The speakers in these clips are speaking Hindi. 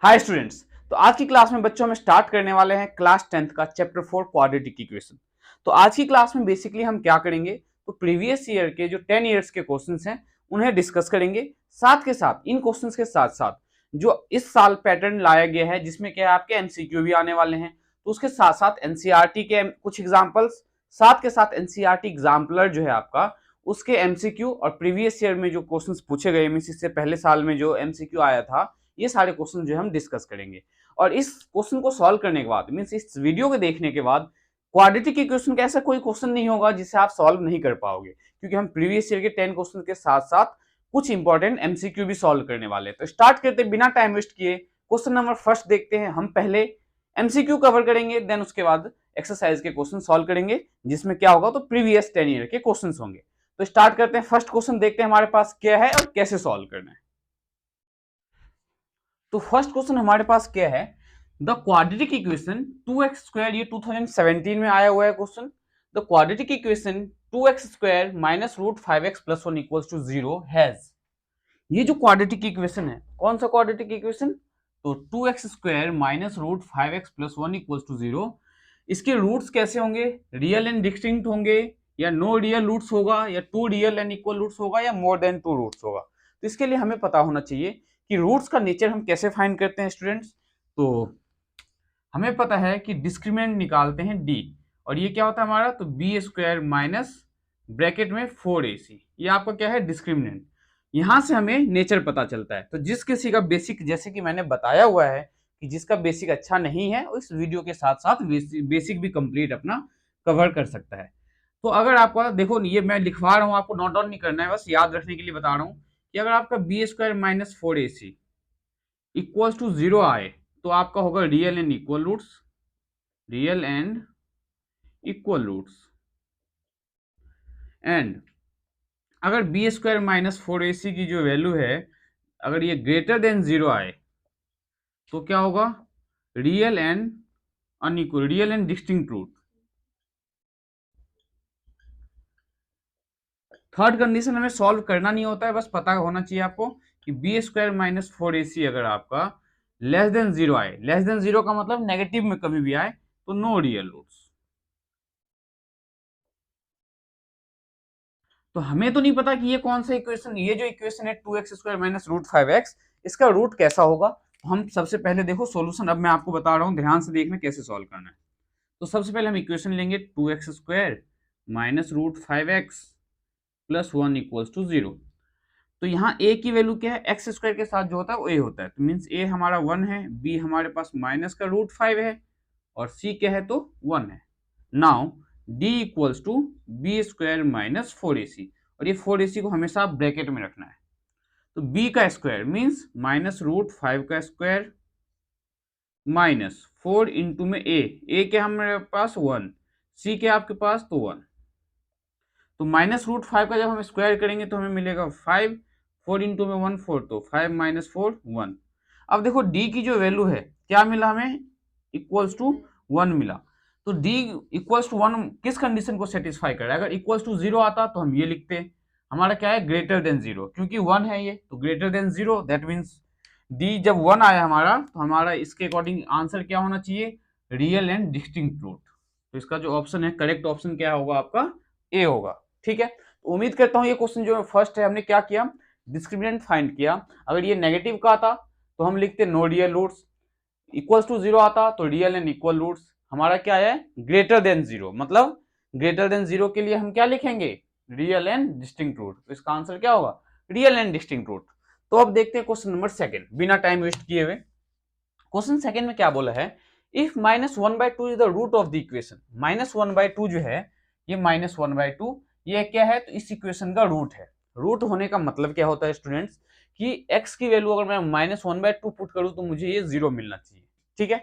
Hi students. तो आज की क्लास में बच्चों हम स्टार्ट करने वाले हैं क्लास 10th का चैप्टर 4 क्वाड्रेटिक इक्वेशन। तो आज की क्लास में बेसिकली हम क्या करेंगे, तो प्रीवियस ईयर के जो 10 इयर्स के क्वेश्चंस हैं उन्हें डिस्कस करेंगे। साथ के साथ इन क्वेश्चंस के साथ साथ जो इस साल पैटर्न लाया गया है जिसमें क्या है आपके एमसीक्यू भी आने वाले हैं, तो उसके साथ साथ एनसीईआरटी के कुछ एग्जाम्पल्स, साथ के साथ एनसीईआरटी एग्जाम्पलर जो है आपका उसके एमसीक्यू और प्रीवियस ईयर में जो क्वेश्चंस पूछे गए मींस इससे पहले साल में जो एमसीक्यू आया था, ये सारे क्वेश्चन जो हम डिस्कस करेंगे। और इस क्वेश्चन को सॉल्व करने के बाद मींस इस वीडियो को देखने के बाद क्वाड्रेटिक इक्वेशन का ऐसा कोई क्वेश्चन नहीं होगा जिसे आप सॉल्व नहीं कर पाओगे, क्योंकि हम प्रीवियस ईयर के 10 क्वेश्चन के साथ साथ कुछ इंपॉर्टेंट एमसीक्यू भी सॉल्व करने वाले हैं। तो स्टार्ट करते बिना टाइम वेस्ट किए क्वेश्चन नंबर फर्स्ट देखते हैं। हम पहले एमसीक्यू कवर करेंगे, देन उसके बाद एक्सरसाइज के क्वेश्चन सॉल्व करेंगे जिसमें क्या होगा, तो प्रीवियस 10 ईयर के क्वेश्चन होंगे। तो स्टार्ट करते हैं, फर्स्ट क्वेश्चन देखते हैं हमारे पास क्या है और कैसे सॉल्व करना है। तो फर्स्ट क्वेश्चन हमारे पास क्या है, द क्वाड्रेटिक इक्वेशन 2x², ये 2017 में आया हुआ है question. The quadratic equation 2x² minus root 5x plus 1 equals to 0 has, ये जो क्वाड्रेटिक इक्वेशन है कौन सा क्वाड्रेटिक इक्वेशन, तो 2x² minus root 5x plus 1 equals to 0। इसके रूट्स कैसे होंगे, रियल एंड डिस्टिंक्ट होंगे या नो रियल रूट्स होगा या 2 रियल एंड इक्वल रूट्स होगा या मोर देन 2 रूट्स होगा। तो इसके लिए हमें पता होना चाहिए कि रूट्स का नेचर हम कैसे फाइंड करते हैं स्टूडेंट्स। तो हमें पता है कि डिस्क्रिमिनेंट निकालते हैं डी, और ये क्या होता है हमारा, तो b² माइनस ब्रैकेट में 4ac, ये आपका क्या है डिस्क्रिमिनेंट। यहां से हमें नेचर पता चलता है। तो जिस किसी का बेसिक, जैसे कि मैंने बताया हुआ है कि जिसका बेसिक अच्छा नहीं है इस वीडियो के साथ साथ बेसिक भी कंप्लीट अपना कवर कर सकता है। तो अगर आपका देखो, ये मैं लिखवा रहा हूँ, आपको नोट डाउन नहीं करना है, बस याद रखने के लिए बता रहा हूँ कि अगर आपका b² minus 4ac equals to 0 आए तो आपका होगा real and equal roots, real and equal roots. And अगर b² माइनस 4ac की जो वैल्यू है अगर ये ग्रेटर देन 0 आए तो क्या होगा, real and unequal, real and distinct root. Third condition हमें सॉल्व करना नहीं होता है, बस पता होना चाहिए आपको कि b² माइनस 4ac अगर आपका लेस देन 0 आए, लेस देन 0 का मतलब नेगेटिव में कभी भी आए, तो नो रियल रूट्स। तो हमें तो नहीं पता कि ये कौन सा इक्वेशन, ये जो इक्वेशन है 2x² माइनस रूट 5x, इसका रूट कैसा होगा। हम सबसे पहले देखो सॉल्यूशन, अब मैं आपको बता रहा हूं, ध्यान से देखना कैसे सॉल्व करना है। तो सबसे पहले हम इक्वेशन लेंगे 2x² minus root 5x plus 1 equals to 0। तो यहाँ a की वैल्यू क्या है, x² के साथ जो होता है वो a होता है, तो मीन्स a हमारा 1 है, b हमारे पास माइनस का रूट 5 है और c क्या है तो 1 है। Now d equals to b² minus 4ac, और ये 4ac को हमेशा ब्रैकेट में रखना है। तो b का स्क्वायर मीन्स माइनस रूट 5 का स्क्वायर माइनस 4 इंटू में a क्या हमारे पास 1, c क्या आपके पास तो 1। तो माइनस रूट 5 का जब हम स्क्वायर करेंगे तो हमें मिलेगा 5, 4 इंटू में 1 4, तो 5 माइनस 4 1। अब देखो d की जो वैल्यू है क्या मिला हमें, इक्वल्स टू 1 मिला। तो d इक्वल्स टू 1 किस कंडीशन को सेटिस्फाई कर रहा है, अगर इक्वल्स टू 0 आता तो हम ये लिखते, हमारा क्या है ग्रेटर देन 0, क्योंकि 1 है ये तो greater than 0, that means d जब 1 आया हमारा तो हमारा इसके अकॉर्डिंग आंसर क्या होना चाहिए, रियल एंड डिस्टिंक्ट रूट। तो इसका जो ऑप्शन है करेक्ट ऑप्शन क्या होगा आपका, ए होगा। ठीक है, तो उम्मीद करता हूं ये क्वेश्चन जो फर्स्ट है हमने क्या किया, डिस्क्रिमिनेंट फाइंड किया। अगर ये नेगेटिव का आता तो हम लिखते no real roots, equals to 0 आता तो रियल एंड इक्वल रूट्स। हमारा क्या है ग्रेटर देन 0, मतलब ग्रेटर देन 0 के लिए हम क्या लिखेंगे, रियल एंड डिस्टिंक्ट रूट। तो इसका आंसर क्या होगा, रियल एंड डिस्टिंक्ट रूट। तो अब देखते हैं क्वेश्चन नंबर सेकंड, बिना टाइम वेस्ट किए हुए। क्वेश्चन सेकंड में क्या बोला है, if -1/2 is the root of the equation. -1/2 जो है ये -1/2 ये क्या है, तो इस इक्वेशन का रूट है। रूट होने का मतलब क्या होता है स्टूडेंट्स, कि x की वैल्यू अगर मैं -1/2 पुट करूं तो मुझे ये 0 मिलना चाहिए। ठीक है,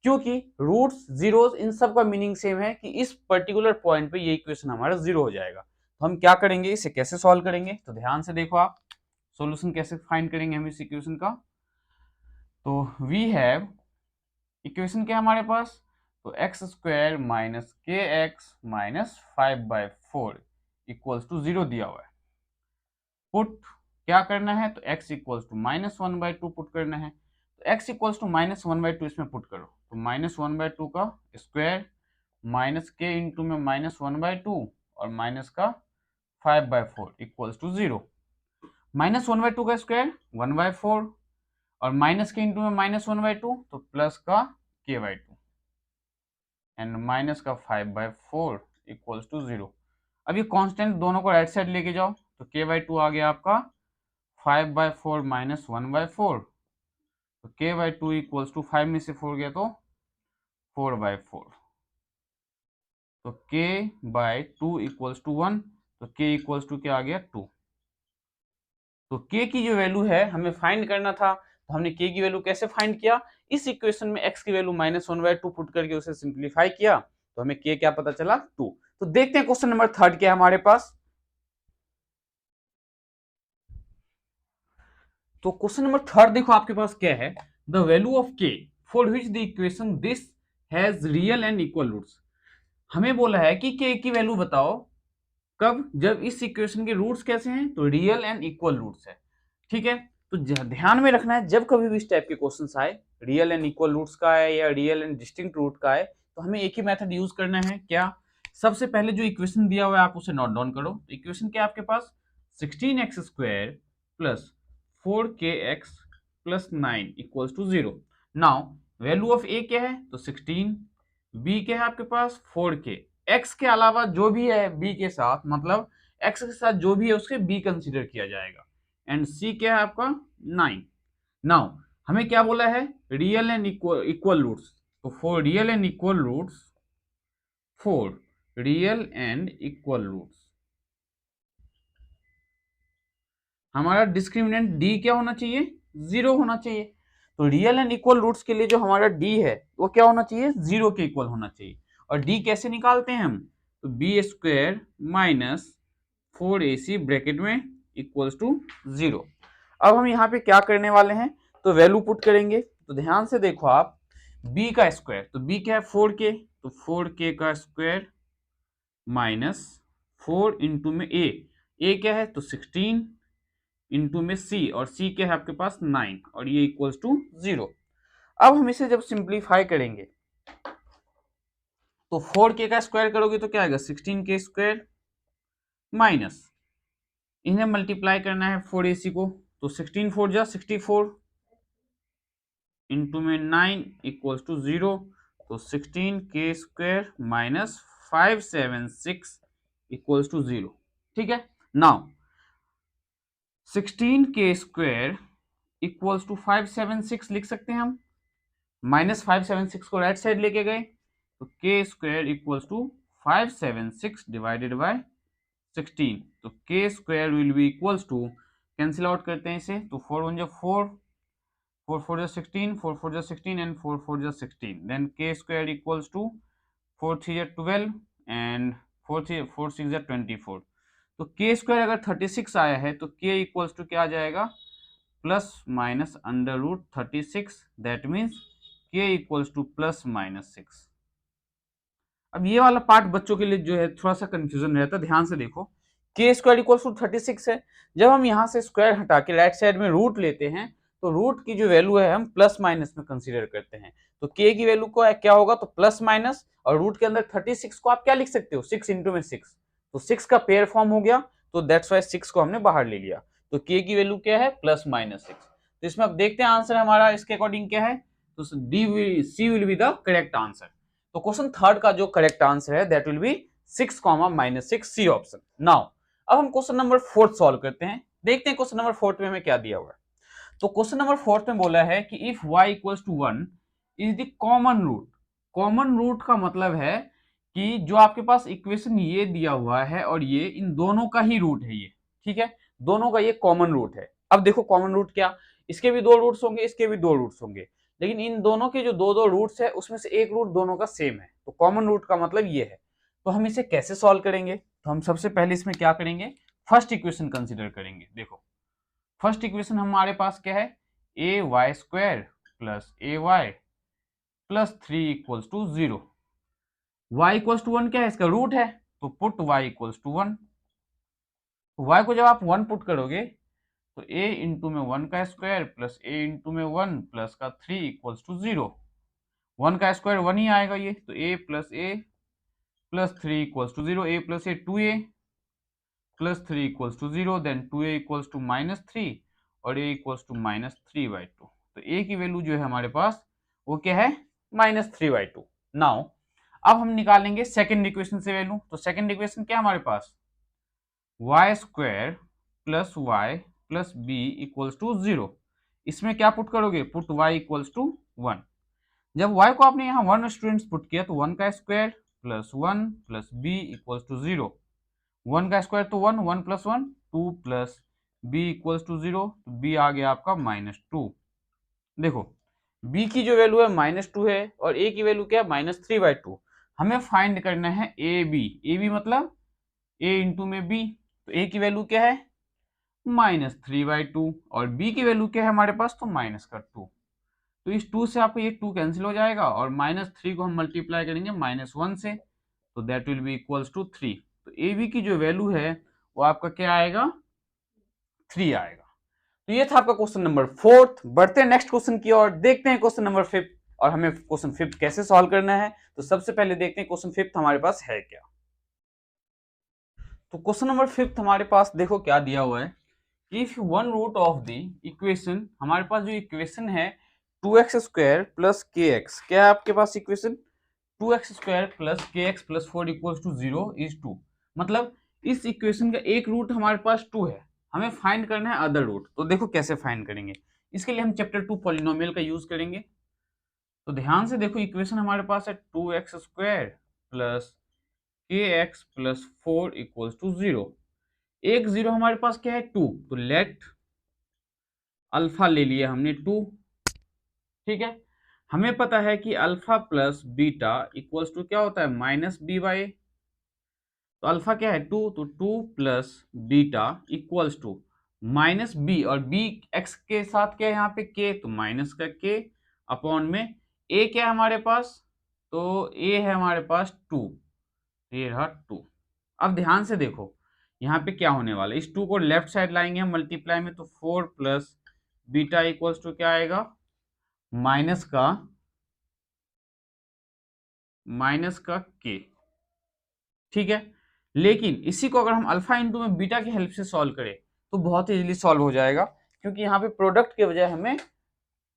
क्योंकि रूट्स जीरोस इन सब का मीनिंग सेम है कि इस पर्टिकुलर पॉइंट पे ये इक्वेशन हमारा 0 हो जाएगा। तो हम क्या करेंगे, इसे कैसे सॉल्व करेंगे, तो ध्यान से देखो आप सॉल्यूशन कैसे फाइंड करेंगे हम इस इक्वेशन का। तो वी हैव इक्वेशन क्या है हमारे पास, तो x² minus kx minus 5/4 equals to 0 दिया हुआ है। पुट क्या करना है, तो x इक्वल्स टू -1/2 पुट करना है। तो x इक्वल्स टू माइनस 1/2 इसमें पुट करो, तो माइनस 1/2 का स्क्वायर माइनस के इंटू में माइनस 1/2 और माइनस का 5/4 इक्वल्स टू 0। माइनस 1/2 का स्क्वायर 1/4 और माइनस के इंटू में माइनस 1/2 तो प्लस का k/2 एंड माइनस का 5/4 इक्वल्स टू 0। अब ये कांस्टेंट दोनों को राइट साइड लेके जाओ, तो k/2 आ गया आपका 5/4 माइनस 1/4, तो k/2 इक्वल्स टू 5 में से 4 गया तो 4/4, तो k/2 इक्वल्स टू 1, तो k इक्वल्स टू क्या आ गया 2। तो k की जो वैल्यू है हमें फाइंड करना था, तो हमने k की वैल्यू कैसे फाइंड किया, इस इक्वेशन में x की वैल्यू माइनस 1/2 पुट करके उसे सिंप्लीफाई किया, तो हमें k क्या पता चला 2। तो देखते हैं क्वेश्चन नंबर 3 क्या है हमारे पास। तो क्वेश्चन नंबर 3 देखो आपके पास क्या है, the value of k for which the equation this has real and equal roots. हमें बोला है कि k की वैल्यू बताओ कब, जब इस इक्वेशन के रूट्स कैसे हैं, तो रियल एंड इक्वल रूट्स है। ठीक है, तो ध्यान में रखना है जब कभी भी इस टाइप के क्वेश्चंस आए, रियल एंड इक्वल रूट्स का है या रियल एंड डिस्टिंक्ट रूट का है, तो हमें एक ही मेथड यूज करना है। क्या, सबसे पहले जो इक्वेशन दिया हुआ है आप उसे नोट डाउन करो। इक्वेशन क्या है आपके पास, 16x² plus 4kx plus 9 equals to 0। Now value of a क्या है, तो 16, b क्या है आपके पास 4k, x के अलावा जो भी है b के साथ, मतलब x के साथ जो भी है उसके b कंसीडर किया जाएगा, एंड c क्या है आपका 9। नाउ हमें क्या बोला है, रियल एंड इक्वल रूट्स, तो for real and equal roots, for real and equal roots हमारा डिस्क्रिमिनेंट d क्या होना चाहिए, 0 होना चाहिए। तो रियल एंड इक्वल रूट्स के लिए जो हमारा d है वो क्या होना चाहिए, 0 के इक्वल होना चाहिए। और d कैसे निकालते हैं हम, तो b² माइनस 4ac ब्रैकेट में इक्वल्स टू 0। अब हम यहाँ पे क्या करने वाले हैं, तो वैल्यू पुट करेंगे। तो ध्यान से देखो आप, b का स्क्वायर, तो b क्या है 4k, तो 4k का स्क्वायर माइनस 4 इंटू में a क्या है तो 16 इंटू में c, और c क्या है आपके पास 9, और ये इक्वल्स टू 0। अब हम इसे जब सिंप्लीफाई करेंगे तो 4k का स्क्वायर करोगे तो क्या आएगा 16k² माइनस, इन्हें मल्टीप्लाई करना है 4ac को, तो 16 4 जा 64 इंटू में 9 इक्वल्स टू 0, तो 16k² माइनस 576 इक्वल्स टू 0। ठीक है, नाउ 16k² इक्वल्स टू 576 लिख सकते हैं हम, माइनस 576 को राइट साइड लेके गए, तो k² equals to 576 divided by 16, तो k² will be equals to, cancel out करते हैं इसे, तो 4 1 जा 4, 4 4 जा 16, 4 4 जा 16 एंड 4 4 जा 16, देन k² इक्वल्स टू 4 3 जा 12 एंड 4 6 जा 24। तो k² अगर 36 आया है तो k इक्वल्स टू क्या आ जाएगा, plus minus under root 36, that means k equals to plus minus 6। अब ये वाला पार्ट बच्चों के लिए जो है थोड़ा सा कंफ्यूजन रहता है, ध्यान से देखो, k² इक्वल्स टू 36 है, जब हम यहाँ से स्क्वायर हटा के राइट साइड में रूट लेते हैं तो रूट की जो वैल्यू है हम प्लस माइनस में कंसीडर करते हैं, तो k की वैल्यू को क्या होगा, तो प्लस माइनस, और रूट के अंदर 36 को आप क्या लिख सकते हो 6 इंटू में 6, तो 6 का पेयर फॉर्म हो गया, तो दैट्स वाई 6 को हमने बाहर ले लिया, तो k की वैल्यू क्या है प्लस माइनस 6। तो इसमें अब देखते हैं आंसर हमारा इसके अकॉर्डिंग क्या है, तो C will be the correct answer. तो क्वेश्चन 3 का जो करेक्ट आंसर है that will be 6 minus 6, C option. Now अब हम क्वेश्चन नंबर 4 सॉल्व करते हैं, देखते हैं क्वेश्चन नंबर 4 में हमें क्या दिया हुआ है। तो क्वेश्चन नंबर 4 में बोला है कि if y equals to 1 is the common root. Common root का मतलब है कि जो आपके पास इक्वेशन ये दिया हुआ है और ये इन दोनों का ही रूट है ये, ठीक है, दोनों का ये कॉमन रूट है। अब देखो कॉमन रूट क्या, इसके भी 2 रूट्स होंगे, इसके भी 2 रूट्स होंगे, लेकिन इन दोनों के जो 2 रूट्स है उसमें से एक रूट दोनों का सेम है, तो कॉमन रूट का मतलब ये है। तो हम इसे कैसे सॉल्व करेंगे, तो हम सबसे पहले इसमें क्या करेंगे, फर्स्ट इक्वेशन कंसिडर करेंगे। देखो फर्स्ट इक्वेशन हमारे पास क्या है, ay² plus ay plus 3 equals to 0। y equals to 1 क्या है, इसका रूट है, तो put y equals to 1। y को जब आप 1 पुट करोगे तो a इंटू में 1 का स्क्वायर प्लस a इंटू में 1 प्लस का 3 इक्वल्स टू 0। 1 का स्क्वायर 1 ही आएगा ये, तो a plus 3 equals to 0, a plus a 2a plus 3 equals to 0, then 2a equals to -3 और a इक्वल्स टू -3/2। तो a की वैल्यू जो है हमारे पास वो क्या है, -3/2। नाउ अब हम निकालेंगे सेकंड इक्वेशन से वैल्यू। तो सेकंड इक्वेशन क्या है हमारे पास, y square plus y plus B equals to 0। इसमें क्या पुट करोगे, पुट y इक्वल्स टू 1। जब y को आपने यहाँ 1 स्टूडेंट्स पुट किया तो 1 का square plus 1 plus b equals to 0। 1 का स्क्वायर तो 1, 1 plus 1 2 plus b equals to 0, तो b आ गया आपका -2। देखो b की जो वैल्यू है -2 है और a की वैल्यू क्या है, -3/2। हमें फाइंड करना है a b मतलब a इंटू में b। तो a की वैल्यू क्या है, -3/2 और b की वैल्यू क्या है हमारे पास, तो -2। तो इस 2 से आपको ये 2 कैंसिल हो जाएगा और -3 को हम मल्टीप्लाई करेंगे -1 से, तो that will be equals to 3। तो ए बी की जो वैल्यू है वो आपका क्या आएगा, 3 आएगा। तो ये था आपका क्वेश्चन नंबर 4। बढ़ते हैं नेक्स्ट क्वेश्चन की ओर, देखते हैं क्वेश्चन नंबर 5 और हमें क्वेश्चन 5 कैसे सॉल्व करना है। तो सबसे पहले देखते हैं क्वेश्चन 5 हमारे पास है क्या। तो क्वेश्चन नंबर 5 हमारे पास देखो क्या दिया हुआ है, if one root of the equation, हमारे पास जो इक्वेशन है 2x square plus k x, क्या है आपके पास equation, 2x square plus k x plus 4 equals to 0 is 2। मतलब इस इक्वेशन का एक रूट हमारे पास 2 है, हमें फाइंड करना है अदर रूट। तो देखो कैसे फाइंड करेंगे, इसके लिए हम चैप्टर 2 पॉलिनोमियल का यूज करेंगे। तो ध्यान से देखो इक्वेशन हमारे पास है 2x square plus k x plus 4 equals to 0। एक जीरो हमारे पास क्या है 2, तो लेट अल्फा ले लिया हमने 2। ठीक है, हमें पता है कि alpha plus beta equals to क्या होता है, -b/a। तो अल्फा क्या है 2, तो 2 plus beta equals to -b और b x के साथ क्या है यहाँ पे k, तो माइनस का k अपॉन में a क्या है हमारे पास, तो a है हमारे पास 2, ये रहा 2। अब ध्यान से देखो यहाँ पे क्या होने वाला है, इस 2 को लेफ्ट साइड लाएंगे हम मल्टीप्लाई में, तो 4 प्लस बीटा इक्वल्स टू क्या आएगा, माइनस का k। ठीक है, लेकिन इसी को अगर हम अल्फा इंटू में बीटा की हेल्प से सॉल्व करें तो बहुत ही इजीली सॉल्व हो जाएगा, क्योंकि यहाँ पे प्रोडक्ट के बजाय हमें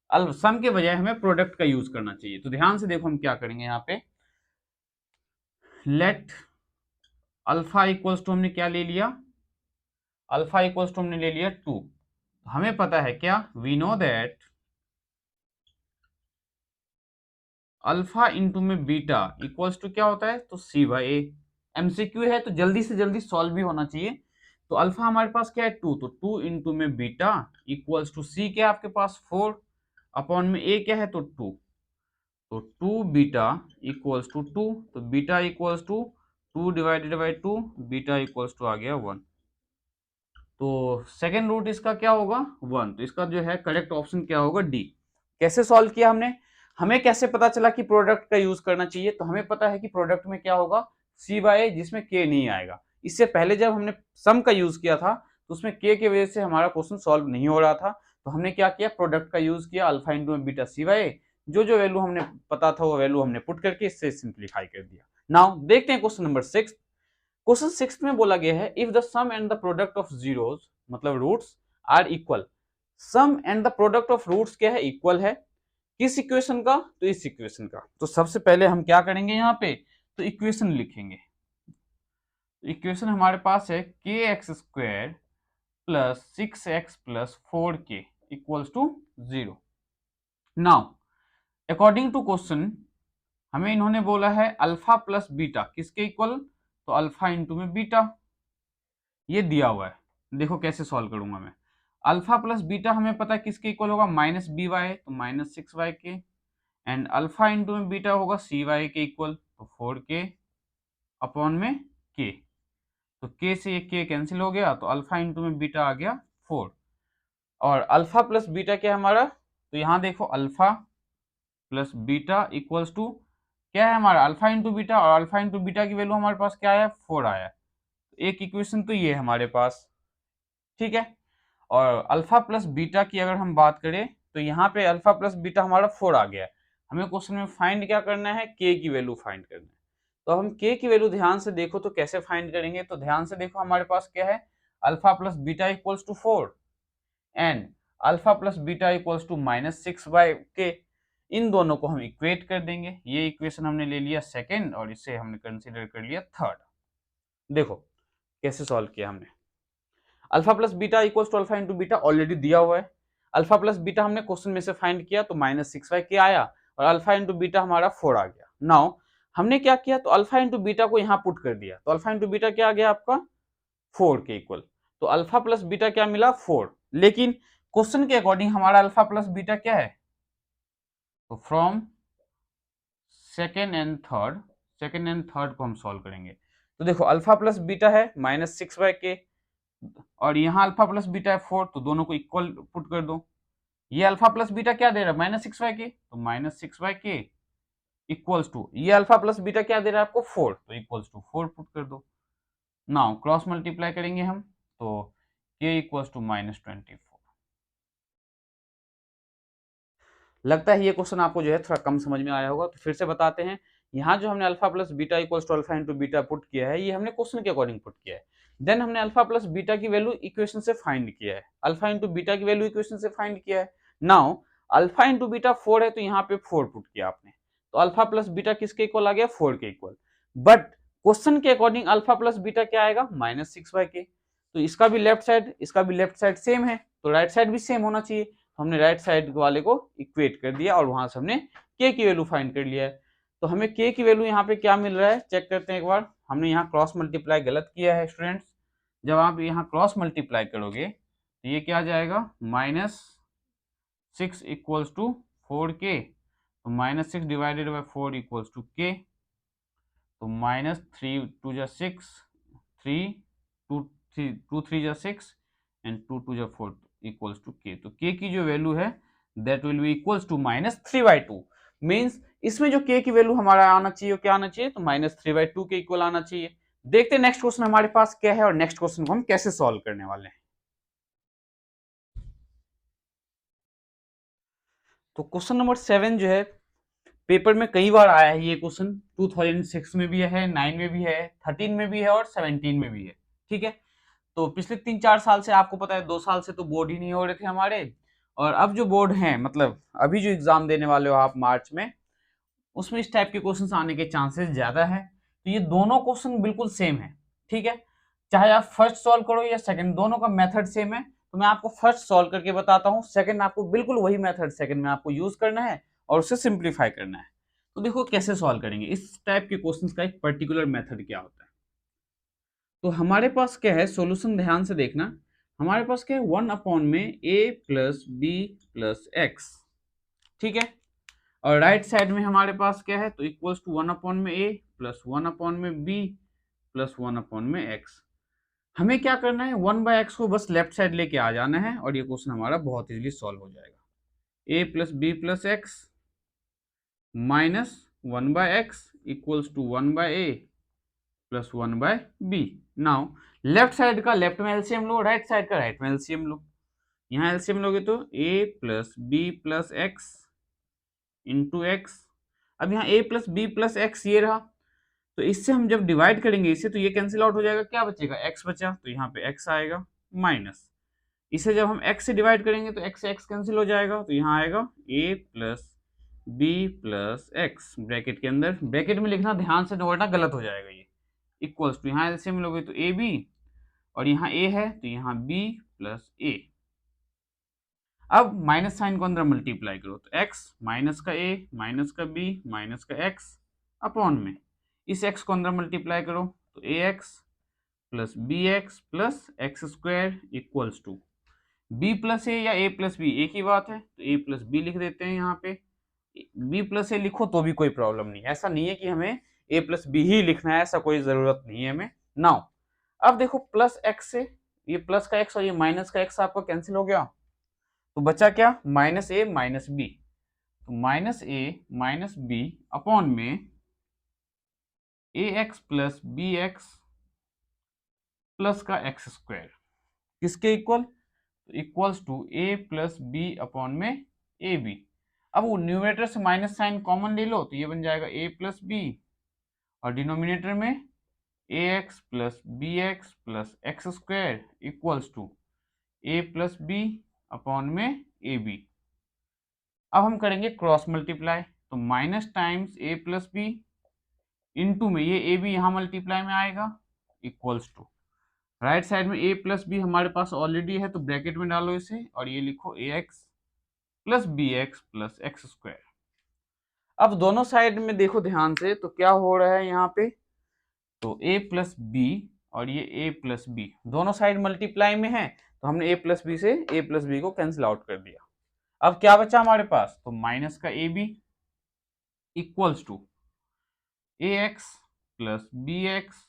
सम के बजाय हमें प्रोडक्ट का यूज करना चाहिए। तो ध्यान से देखो हम क्या करेंगे यहाँ पे, लेट अल्फा इक्वल्स टू हमने क्या ले लिया, अल्फा इक्वल्स टू हमने ले लिया 2। हमें पता है क्या, we know that alpha into में बीटा इक्वल्स टू क्या होता है, तो c/a। एमसीक्यू है तो जल्दी से जल्दी सॉल्व भी होना चाहिए। तो अल्फा हमारे पास क्या है 2, तो 2 इंटू में बीटा इक्वल्स टू c क्या है आपके पास 4 अपॉन में a क्या है, तो 2। तो 2 बीटा इक्वल्स टू 2, तो beta equals to 2 divided by 2, beta equals to आ गया 1। तो सेकेंड रूट इसका क्या होगा 1, तो इसका जो है करेक्ट ऑप्शन क्या होगा, डी। कैसे सॉल्व किया हमने, हमें कैसे पता चला कि प्रोडक्ट का यूज करना चाहिए, तो हमें पता है कि प्रोडक्ट में क्या होगा, c/a, जिसमें k नहीं आएगा। इससे पहले जब हमने सम का यूज किया था तो उसमें k की वजह से हमारा क्वेश्चन सॉल्व नहीं हो रहा था, तो हमने क्या किया, प्रोडक्ट का यूज किया, अल्फा इंटू में बीटा c/a, जो वैल्यू हमने पता था वो वैल्यू हमने पुट करके इससे सिंप्लीफाई कर दिया। नाउ देखते हैं क्वेश्चन नंबर 6। क्वेश्चन 6 में बोला गया है, if the sum and the product of zeros मतलब roots are equal. Sum and the product of roots क्या है, इक्वल है, किस इक्वेशन का, तो इस इक्वेशन का। तो सबसे पहले हम क्या करेंगे यहाँ पे, तो इक्वेशन लिखेंगे। इक्वेशन हमारे पास है k x square plus 6x plus 4k equals to 0। Now according to question हमें इन्होंने बोला है अल्फा प्लस बीटा किसके इक्वल, तो अल्फा इंटू में बीटा, ये दिया हुआ है। देखो कैसे सॉल्व करूंगा मैं, अल्फा प्लस बीटा हमें पता है किसके इक्वल होगा, -by, तो -6y एंड अल्फा इंटू में बीटा होगा cy के इक्वल, तो 4k अपॉन में k। तो k से ये k कैंसिल हो गया, तो अल्फा इंटू में बीटा आ गया 4। और अल्फा प्लस बीटा क्या है हमारा, तो यहाँ देखो alpha plus beta equals to क्या है हमारा, अल्फा इंटू बीटा, और अल्फा इंटू बीटा की वैल्यू हमारे पास क्या आया, 4 आया। एक इक्वेशन तो ये है हमारे पास। ठीक है, और अल्फा प्लस बीटा की अगर हम बात करें तो यहाँ पे अल्फा प्लस बीटा हमारा 4 आ गया है। हमें क्वेश्चन में फाइंड क्या करना है, के की वैल्यू फाइंड करना है। तो हम के की वैल्यू ध्यान से देखो तो कैसे फाइंड करेंगे, तो ध्यान से देखो हमारे पास क्या है, alpha plus beta equals to 4 and alpha plus beta equals to -6/k। इन दोनों को हम इक्वेट कर देंगे। ये इक्वेशन हमने ले लिया सेकेंड और इसे हमने कंसिडर कर लिया थर्ड। देखो कैसे सॉल्व किया हमने। Alpha plus beta equals to alpha into beta already दिया हुआ है। अल्फा प्लस बीटा हमने क्वेश्चन में से फाइंड किया तो -6/k आया और अल्फा इंटू बीटा हमारा 4 आ गया। नाउ हमने क्या किया, तो अल्फा इंटू बीटा को यहाँ पुट कर दिया, तो अल्फा इंटू बीटा क्या आ गया आपका 4 के इक्वल। तो अल्फा प्लस बीटा क्या मिला 4, लेकिन क्वेश्चन के अकॉर्डिंग हमारा अल्फा प्लस बीटा क्या है, तो फ्रॉम सेकेंड एंड थर्ड को हम सॉल्व करेंगे। तो देखो अल्फा प्लस बीटा है -6/k और यहाँ अल्फा प्लस बीटा है 4, तो दोनों को इक्वल पुट कर दो। ये अल्फा प्लस बीटा क्या दे रहा है -6/k, तो -6/k इक्वल्स टू ये अल्फा प्लस बीटा क्या दे रहा है आपको 4, तो इक्वल्स टू 4 पुट कर दो। नाउ क्रॉस मल्टीप्लाई करेंगे हम तो k इक्वल्स टू -24। लगता है ये क्वेश्चन आपको जो है थोड़ा कम समझ में आया होगा, तो फिर से बताते हैं। यहाँ जो हमने alpha plus beta equals to alpha into beta put किया है, ये हमने क्वेश्चन के अकॉर्डिंग पुट किया है। देन हमने अल्फा प्लस बीटा की वैल्यू इक्वेशन से फाइंड किया है, अल्फा इंटू बीटा की वैल्यू इक्वेशन से फाइंड किया है। नाउ अल्फा इंटू बीटा 4 है तो यहाँ पे 4 पुट किया आपने, तो अल्फा प्लस बीटा किसके इक्वल आ गया 4 के इक्वल। बट क्वेश्चन के अकॉर्डिंग अल्फा प्लस बीटा क्या आएगा -6/k। तो इसका भी लेफ्ट साइड इसका भी लेफ्ट साइड सेम है, तो राइट साइड भी सेम होना चाहिए। हमने राइट साइड वाले को इक्वेट कर दिया और वहां से हमने के की वैल्यू फाइंड कर लिया है। तो हमें के की वैल्यू यहाँ पे क्या मिल रहा है चेक करते हैं एक बार। हमने यहाँ क्रॉस मल्टीप्लाई गलत किया है स्टूडेंट्स। जब आप यहाँ क्रॉस मल्टीप्लाई करोगे तो ये क्या आ जाएगा -6 इक्वल्स टू 4k, तो -6 divided by 4 equals to k, तो -3 2 जा 6, 3 2 3 जा 6 एंड 2 2 जा 4 इक्वल्स टू k। तो k की जो वैल्यू है that will be equals to -3/2। Means इसमें जो k की वैल्यू हमारा आना चाहिए क्या आना चाहिए, तो -3/2 के इक्वल आना चाहिए। देखते हैं नेक्स्ट क्वेश्चन हमारे पास क्या है और नेक्स्ट क्वेश्चन को हम कैसे सॉल्व करने वाले हैं। तो क्वेश्चन नंबर 7 जो है पेपर में कई बार आया है ये क्वेश्चन, 2006 में भी है, 9 में भी है, 13 में भी है और 17 में भी है। ठीक है, तो पिछले 3-4 साल से आपको पता है 2 साल से तो बोर्ड ही नहीं हो रहे थे हमारे, और अब जो बोर्ड हैं मतलब अभी जो एग्जाम देने वाले हो आप मार्च में, उसमें इस टाइप के क्वेश्चन आने के चांसेस ज्यादा है। तो ये दोनों क्वेश्चन बिल्कुल सेम है। ठीक है, चाहे आप फर्स्ट सॉल्व करो या सेकंड, दोनों का मेथड सेम है। तो मैं आपको फर्स्ट सॉल्व करके बताता हूँ, सेकंड आपको बिल्कुल वही मेथड सेकंड में आपको यूज करना है और उसे सिंप्लीफाई करना है। तो देखो कैसे सॉल्व करेंगे इस टाइप के क्वेश्चंस का एक पर्टिकुलर मेथड क्या होता है। तो हमारे पास क्या है सॉल्यूशन, ध्यान से देखना। हमारे पास क्या है 1 में a plus b plus x. ठीक है, और राइट साइड में हमारे पास क्या है, तो इक्वल्स टू 1 में a प्लस 1 में b प्लस 1 में x। हमें क्या करना है 1/x को बस लेफ्ट साइड लेके आ जाना है और ये क्वेश्चन हमारा बहुत इजीली सॉल्व हो जाएगा। a plus b plus x minus 1/x equals to 1/a plus 1/b। Now left side का लेफ्ट में एलसीएम लो, राइट साइड का राइट में एलसीएम लो। यहाँ एलसीएम लोगे तो a plus b plus x into x. अब यहाँ a plus b plus x ये रहा, तो इससे हम जब डिवाइड करेंगे इसे तो ये कैंसिल आउट हो जाएगा, क्या बचेगा x बचा, तो यहाँ पे x आएगा माइनस। इसे जब हम x से डिवाइड करेंगे तो x से x कैंसिल हो जाएगा, तो यहाँ आएगा a plus b plus x bracket के अंदर, ब्रैकेट में लिखना ध्यान से वरना गलत हो जाएगा ये, इक्वल्स टू यहाँ एलसीएम लोगे तो ए बी और यहाँ a है तो यहाँ b प्लस a। अब माइनस साइन को अंदर मल्टीप्लाई करो तो x माइनस का a माइनस का b माइनस का x अपॉन में इस x को अंदर मल्टीप्लाई करो तो ax plus B x plus x square equals to b plus A या a प्लस बी एक ही बात है, तो a प्लस बी लिख देते हैं। यहाँ पे b प्लस ए लिखो तो भी कोई प्रॉब्लम नहीं, ऐसा नहीं है कि हमें a प्लस बी ही लिखना है, ऐसा कोई जरूरत नहीं है हमें। नाउ अब देखो प्लस एक्स से ये प्लस का x और ये माइनस का x आपका कैंसिल हो गया, तो बचा क्या माइनस ए माइनस बी, तो minus A minus B upon में A x plus B x plus का एक्स स्क्वायर किसके इक्वल, तो equals to A plus B upon में ए बी। अब वो न्यूमरेटर से माइनस साइन कॉमन ले लो तो ये बन जाएगा ए प्लस बी, और डिनोमिनेटर में A x plus B x plus x square equals to A plus B upon में ए बी। अब हम करेंगे क्रॉस मल्टीप्लाई, तो minus times A plus B into में ये ए बी यहाँ मल्टीप्लाई में आएगा इक्वल्स टू राइट साइड में ए प्लस बी हमारे पास ऑलरेडी है तो ब्रैकेट में डालो इसे, और ये लिखो A x plus B x plus x square. अब दोनों साइड में देखो ध्यान से, तो क्या हो रहा है यहाँ पे, तो a प्लस बी और ये a प्लस बी दोनों साइड मल्टीप्लाई में है, तो हमने a प्लस बी से a प्लस बी को कैंसिल आउट कर दिया। अब क्या बचा हमारे पास, तो माइनस का ए b equals to a x plus B x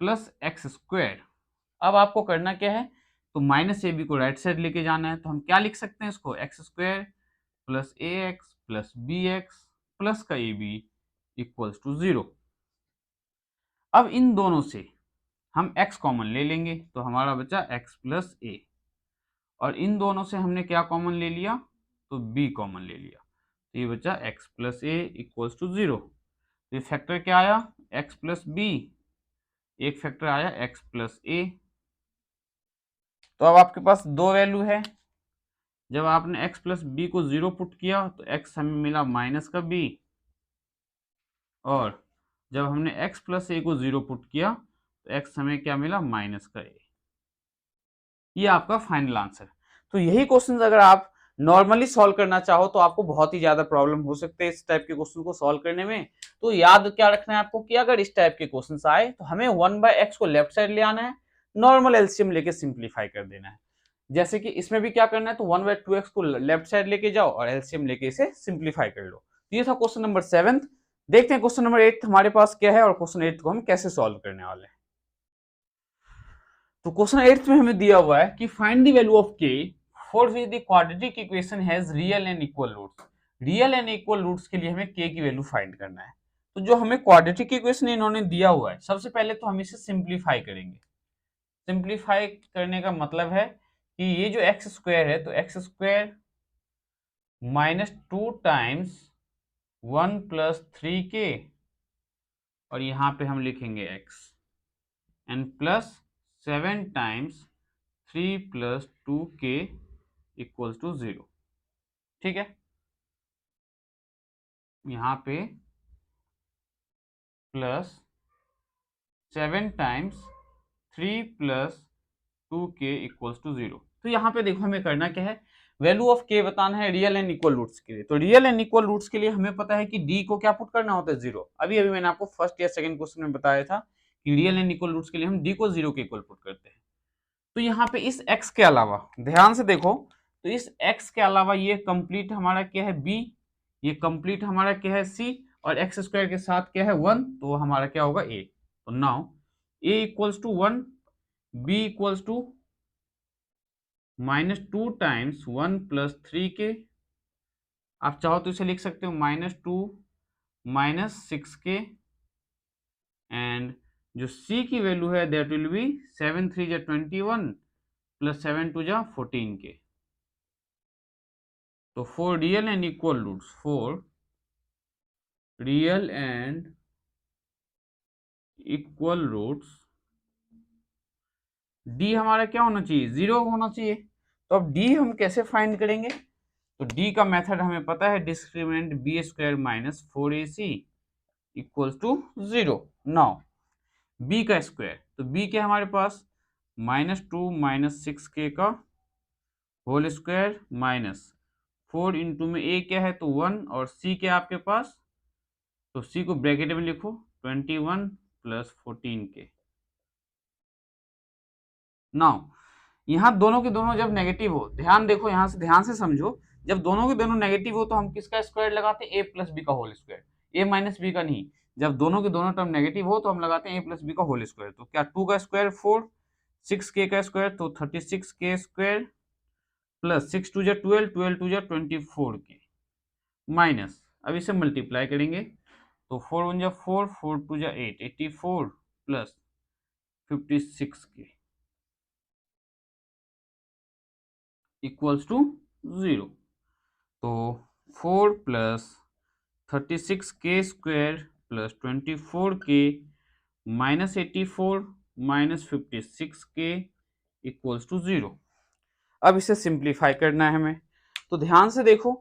plus x square. अब आपको करना क्या है, तो माइनस ए बी को राइट साइड लेके जाना है, तो हम क्या लिख सकते हैं इसको, x square plus A x plus B x plus का ए बी इक्वल्स टू 0। अब इन दोनों से हम x कॉमन ले लेंगे तो हमारा बचा x प्लस ए, और इन दोनों से हमने क्या कॉमन ले लिया, तो b कॉमन ले लिया, तो ये बचा x plus a equals to 0। तो ये फैक्टर क्या आया, x प्लस बी, एक फैक्टर आया x प्लस ए। तो अब आपके पास दो वैल्यू है, जब आपने x प्लस बी को 0 पुट किया तो x हमें मिला माइनस का b, और जब हमने x प्लस ए को 0 पुट किया तो x हमें क्या मिला, माइनस का a। ये आपका फाइनल आंसर। तो यही क्वेश्चन अगर आप नॉर्मली सॉल्व करना चाहो तो आपको बहुत ही ज्यादा प्रॉब्लम हो सकते हैं इस टाइप के क्वेश्चन को सॉल्व करने में। तो याद क्या रखना है आपको कि अगर इस टाइप के क्वेश्चंस आए तो हमें 1/x को लेफ्ट साइड ले आना है, नॉर्मल एलसीएम लेके सिंप्लीफाई कर देना है। जैसे कि इसमें भी क्या करना है, तो 1/2x को लेफ्ट साइड लेके जाओ और एलसीएम लेके इसे सिंप्लीफाई कर लो। ये था क्वेश्चन नंबर 7। देखते हैं क्वेश्चन नंबर 8 हमारे पास क्या है और क्वेश्चन 8 को हम कैसे सॉल्व करने वाले हैं। तो क्वेश्चन 8 में हमें दिया हुआ है कि find the value of k for which the quadratic equation has real and equal roots. Real and equal roots के लिए हमें k की वैल्यू फाइंड करना है। तो जो हमें क्वाड्रेटिक इक्वेशन इन्होंने दिया हुआ है, सबसे पहले तो हम इसे सिंप्लीफाई करेंगे। सिंप्लीफाई करने का मतलब है कि ये जो एक्स स्क्वायर है, तो x square minus 2 times 1 plus 3k, और यहाँ पे हम लिखेंगे x, and plus 7 times 3 plus 2k equals to 0। ठीक है, यहाँ पे plus 7 times 3 plus 2k equals to 0। तो यहाँ पे देखो हमें करना क्या है, वैल्यू ऑफ k बताना है रियल एंड इक्वल रूट्स के लिए। तो रियल एंड इक्वल रूट्स के लिए हमें पता है कि d को क्या पुट करना होता है, 0। अभी अभी मैंने आपको फर्स्ट या सेकंड क्वेश्चन में बताया था कि रियल एंड इक्वल रूट्स के लिए हम d को 0 के इक्वल पुट करते हैं। तो यहाँ पे इस x के अलावा ध्यान से देखो, तो इस x के अलावा ये कंप्लीट हमारा क्या है b, ये कंप्लीट हमारा क्या है c, और एक्स स्क्वायर के साथ क्या है 1, तो हमारा क्या होगा a। तो now a equals to 1, b equals to minus 2 times 1 plus 3k, आप चाहो तो इसे लिख सकते हो माइनस 2 माइनस 6k, एंड जो c की वैल्यू है दैट विल बी 7 3 जा 21 प्लस 7 2 जा 14k। तो for real and equal roots, for real and equal roots d हमारा क्या होना चाहिए, 0 होना चाहिए। तो अब d हम कैसे फाइंड करेंगे, तो d का मेथड हमें पता है, discriminant b square minus 4ac equals to 0। Now b का स्क्वायर, तो b के हमारे पास माइनस 2 माइनस 6k का होल स्क्वायर माइनस 4 इंटू में a क्या है, तो 1, और c क्या आपके पास, तो c को ब्रैकेट में लिखो 21 प्लस 14k। नाउ यहाँ दोनों के दोनों जब नेगेटिव हो, ध्यान देखो यहाँ से ध्यान से समझो, जब दोनों के दोनों नेगेटिव हो तो हम किसका स्क्वायर लगाते हैं, a प्लस बी का whole square, a minus b का नहीं। जब दोनों के दोनों टर्म नेगेटिव हो तो हम लगाते हैं a प्लस बी का होल स्क्वायर। तो क्या 2 का स्क्वायर 4, 6k का स्क्वायर तो 36k स्क्वायर, प्लस 6 2 जा 12, 12 2 जा 24k, माइनस, अब इसे मल्टीप्लाई करेंगे तो 4 1 जा 4, 4 2 जा 8, 84 प्लस 56k। Equals to 0। तो 4 plus 36k square plus 24k minus 84 minus 56k equals to 0। अब इसे सिंप्लीफाई करना है हमें, तो ध्यान से देखो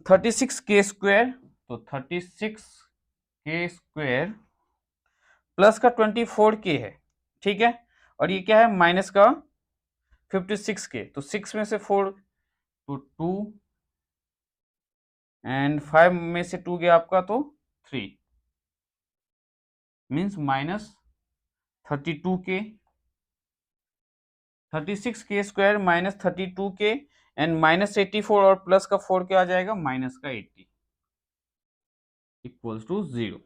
36k स्क्वायर, तो 36k स्क्वायर प्लस का 24k है, ठीक है, और ये क्या है माइनस का 56k, तो 6 में से 4 तो 2 एंड 5 में से 2 गया आपका तो 3 means minus 32k, 36k square minus 32k and minus 84 और प्लस का 4 क्या आ जाएगा माइनस का 80 इक्वल्स टू 0।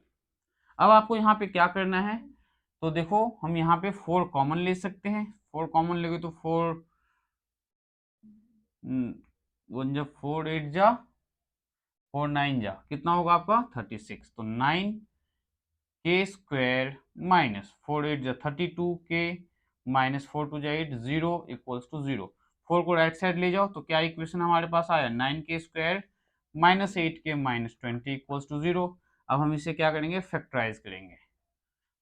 अब आपको यहाँ पे क्या करना है, तो देखो हम यहाँ पे 4 कॉमन ले सकते हैं, 4 कॉमन लेंगे तो 4 1 जा 4 8 जा 4 9 जा कितना होगा आपका 36, तो 9k स्क्वायर माइनस 4 8 जा 32k माइनस 4 2 जा 8 0 इक्वल्स टू 0। 4 को राइट साइड ले जाओ तो क्या इक्वेशन हमारे पास आया 9k square minus 8k minus 20 equals to 0। अब हम इसे क्या करेंगे फैक्टराइज करेंगे,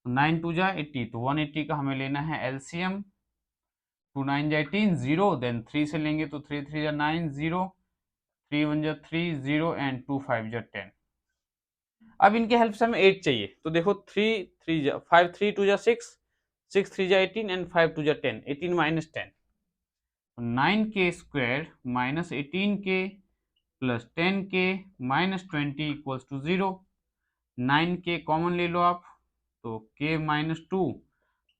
9 2 जा 80, तो 180 का हमें लेना है एलसीएम, 2 9 जा 18 0, देन 3 से लेंगे तो 3 3 जा 9 0, 3 1 जा 3 0 एंड 2 5 जा 10। अब इनके हेल्प से हमें 8 चाहिए, तो देखो 3 3 जा 5 3 2 जा 6 6 3 जा 18 एंड 5 2 जा 10, 18 माइनस 10, तो 9k square minus 18k plus 10k minus 20 equals to 0। 9k common ले लो आप, तो k माइनस 2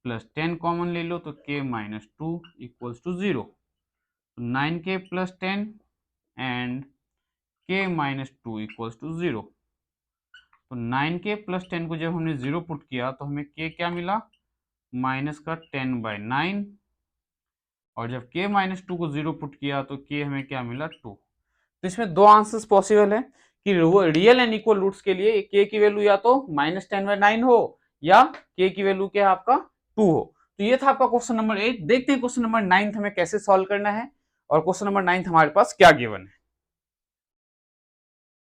प्लस 10 कॉमन ले लो तो k minus 2 equals to 0। 9k plus 10 and k minus 2 equals to 0। तो 9k प्लस 10 को जब हमने 0 पुट किया तो हमें k क्या मिला माइनस का 10/9, और जब k माइनस 2 को 0 पुट किया तो k हमें क्या मिला 2। तो इसमें दो आंसर्स पॉसिबल है कि रियल एंड इक्वल रूट्स के लिए k की वैल्यू या तो माइनस 10/9 हो या k की वैल्यू क्या आपका 2 हो। तो ये था आपका क्वेश्चन नंबर 8। देखते हैं क्वेश्चन नंबर 9 हमें कैसे सॉल्व करना है और क्वेश्चन नंबर 9 हमारे पास क्या गिवन है।